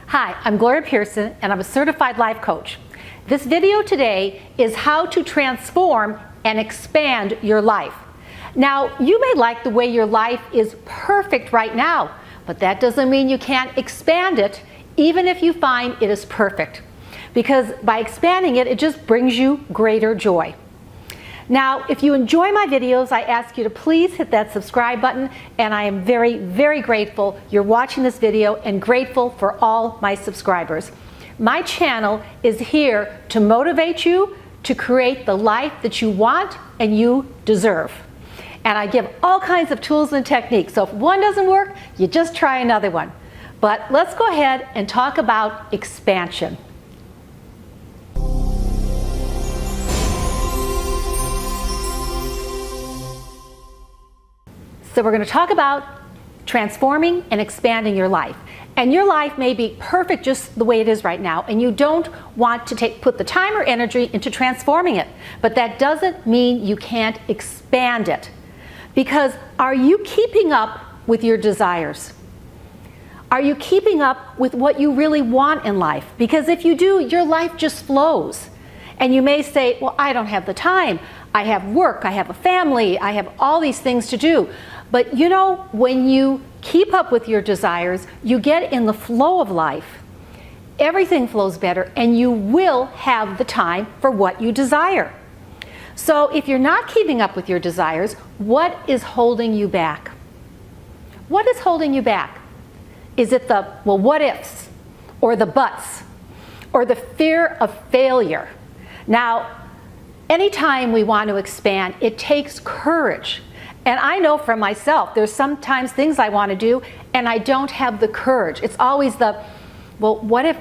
Hi, I'm Gloria Pierson and I'm a certified life coach. This video today is how to transform and expand your life. Now, you may like the way your life is perfect right now, but that doesn't mean you can't expand it even if you find it is perfect. Because by expanding it, it just brings you greater joy. Now, if you enjoy my videos, I ask you to please hit that subscribe button, and I am very, very grateful you're watching this video and grateful for all my subscribers. My channel is here to motivate you to create the life that you want and you deserve. And I give all kinds of tools and techniques, so if one doesn't work, you just try another one. But let's go ahead and talk about expansion. So we're going to talk about transforming and expanding your life. And your life may be perfect just the way it is right now, and you don't want to put the time or energy into transforming it. But that doesn't mean you can't expand it. Because are you keeping up with your desires? Are you keeping up with what you really want in life? Because if you do, your life just flows. And you may say, well, I don't have the time. I have work, I have a family, I have all these things to do. But you know, when you keep up with your desires, you get in the flow of life. Everything flows better, and you will have the time for what you desire. So if you're not keeping up with your desires, what is holding you back? What is holding you back? Is it the, well, what ifs, or the buts, or the fear of failure? Now, anytime we want to expand, it takes courage. And I know from myself, there's sometimes things I want to do and I don't have the courage. It's always the, well, what if,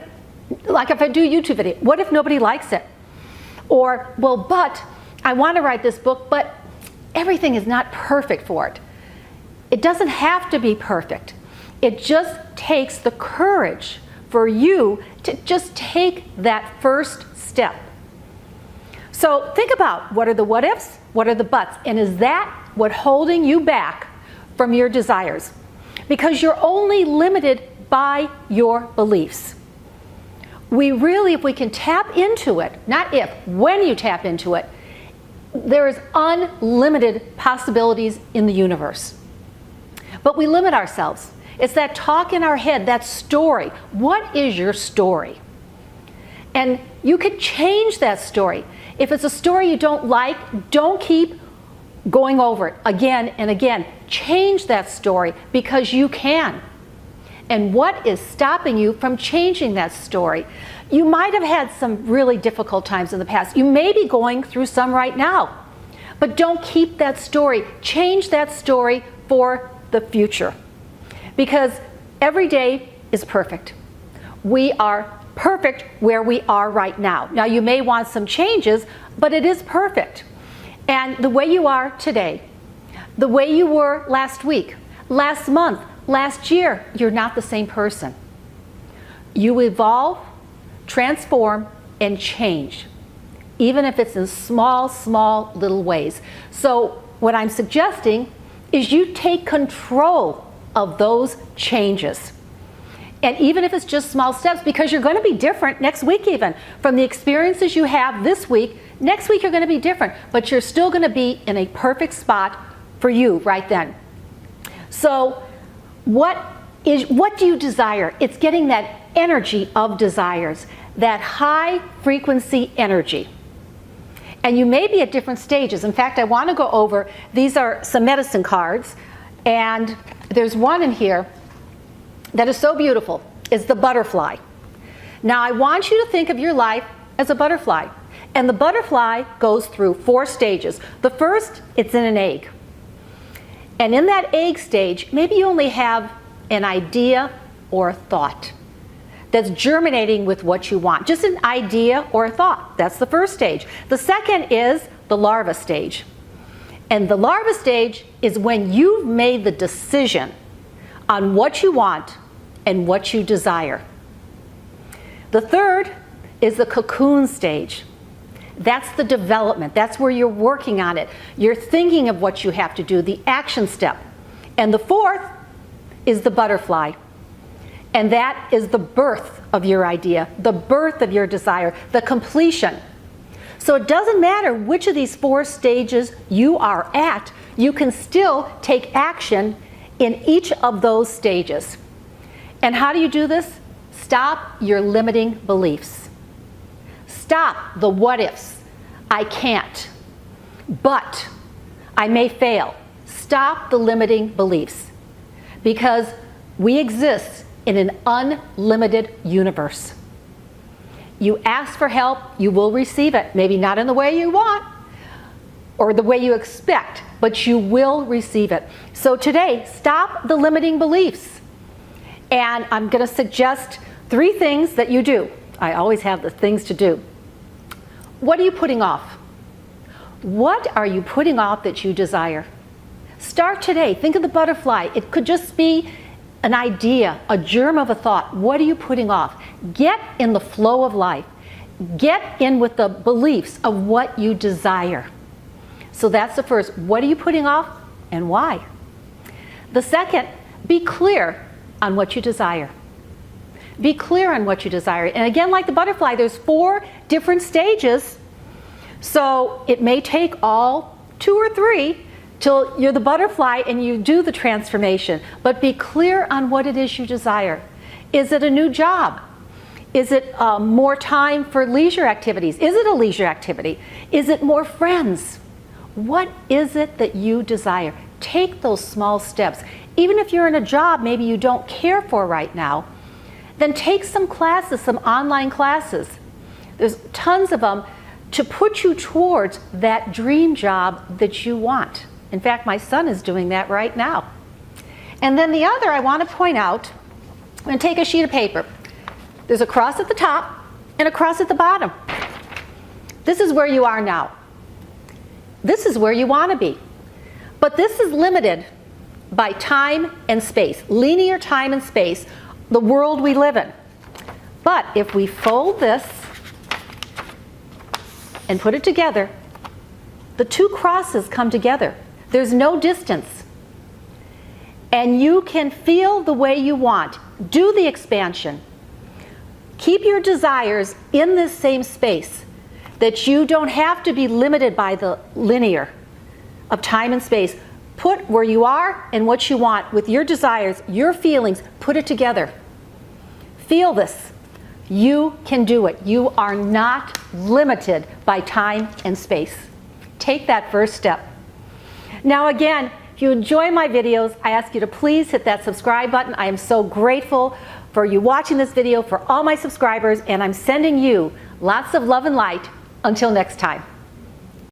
like if I do a YouTube video, what if nobody likes it? Or, well, but I want to write this book, but everything is not perfect for it. It doesn't have to be perfect. It just takes the courage for you to just take that first step. So think about, what are the what ifs, what are the buts, and is that what's holding you back from your desires? Because you're only limited by your beliefs. We really, if we can tap into it, not if, when you tap into it, there is unlimited possibilities in the universe. But we limit ourselves. It's that talk in our head, that story. What is your story? And you could change that story. If it's a story you don't like, don't keep going over it again and again. Change that story, because you can. And what is stopping you from changing that story? You might have had some really difficult times in the past. You may be going through some right now. But don't keep that story. Change that story for the future. Because every day is perfect. We are perfect where we are right now. Now, you may want some changes, but it is perfect. And the way you are today, the way you were last week, last month, last year, you're not the same person. You evolve, transform, and change, even if it's in small, small little ways. So what I'm suggesting is you take control of those changes. And even if it's just small steps, because you're going to be different next week even. From the experiences you have this week, next week you're going to be different, but you're still going to be in a perfect spot for you right then. So what do you desire? It's getting that energy of desires, that high frequency energy. And you may be at different stages. In fact, I want to go over, these are some medicine cards, and there's one in here that is so beautiful. Is the butterfly. Now I want you to think of your life as a butterfly. And the butterfly goes through 4 stages. The first, it's in an egg. And in that egg stage, maybe you only have an idea or a thought that's germinating with what you want. Just an idea or a thought. That's the first stage. The second is the larva stage. And the larva stage is when you've made the decision on what you want and what you desire. The third is the cocoon stage. That's the development. That's where you're working on it. You're thinking of what you have to do, the action step. And the fourth is the butterfly. And that is the birth of your idea, the birth of your desire, the completion. So it doesn't matter which of these 4 stages you are at, you can still take action in each of those stages. And how do you do this? Stop your limiting beliefs. Stop the what ifs. I can't. But I may fail. Stop the limiting beliefs. Because we exist in an unlimited universe. You ask for help, you will receive it. Maybe not in the way you want or the way you expect, but you will receive it. So today, stop the limiting beliefs. And I'm going to suggest 3 things that you do. I always have the things to do. What are you putting off? What are you putting off that you desire? Start today. Think of the butterfly. It could just be an idea, a germ of a thought. What are you putting off? Get in the flow of life. Get in with the beliefs of what you desire. So that's the first. What are you putting off and why? The second, be clear on what you desire. Be clear on what you desire. And again, like the butterfly, there's 4 different stages. So it may take all 2 or 3 till you're the butterfly and you do the transformation. But be clear on what it is you desire. Is it a new job? Is it more time for leisure activities? Is it a leisure activity? Is it more friends? What is it that you desire? Take those small steps. Even if you're in a job maybe you don't care for right now, then take some classes, some online classes. There's tons of them to put you towards that dream job that you want. In fact, my son is doing that right now. And then the other I want to point out, I'm going to take a sheet of paper. There's a cross at the top and a cross at the bottom. This is where you are now. This is where you want to be. But this is limited by time and space, linear time and space, the world we live in. But if we fold this and put it together, the 2 crosses come together. There's no distance. And you can feel the way you want. Do the expansion. Keep your desires in this same space, that you don't have to be limited by the linear of time and space. Put where you are and what you want with your desires, your feelings, put it together. Feel this. You can do it. You are not limited by time and space. Take that first step. Now again, if you enjoy my videos, I ask you to please hit that subscribe button. I am so grateful for you watching this video, for all my subscribers, and I'm sending you lots of love and light. Until next time.